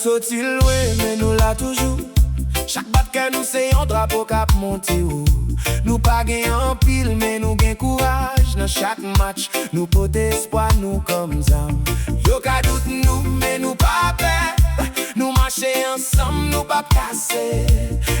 sorti loin, mais nous là toujours. Chaque bat que nous c'est un drapeau cap monté haut. Nous pas gain en pile, mais nous gain courage. Dans chaque match, nous porte espoir, nous comme zam. Yo ka doute nous, mais nous pas peur. Nous marcher ensemble, nous pas casser.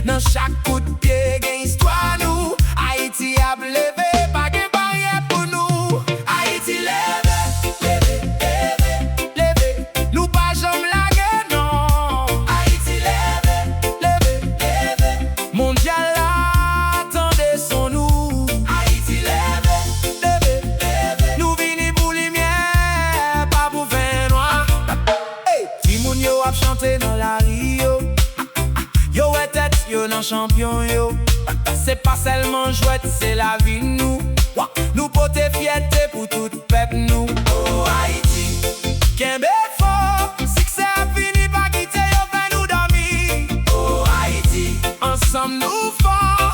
Dans chaque coup de pied, gain histoire nous. Haïti a levé, pas gain barrière pour nous. Haïti levé, levé, levé, levé. Nous pas jamais la guerre, non. Haïti levé, levé, levé. Mondial attendez son nous. Haïti levé, levé, levé. Nous vini pour lumière, pas pour vin noir. Hey, Timoun yo a chanté dans la Rio. Yo est tête, yo nan champion yo. C'est pas seulement jouet, c'est la vie nous. Nous porter fierté pour tout peuple nous. Oh Haïti, Kembe fort, succès a fini pas quitter yo fait nous dormir. Oh Haïti, ensemble nous forts.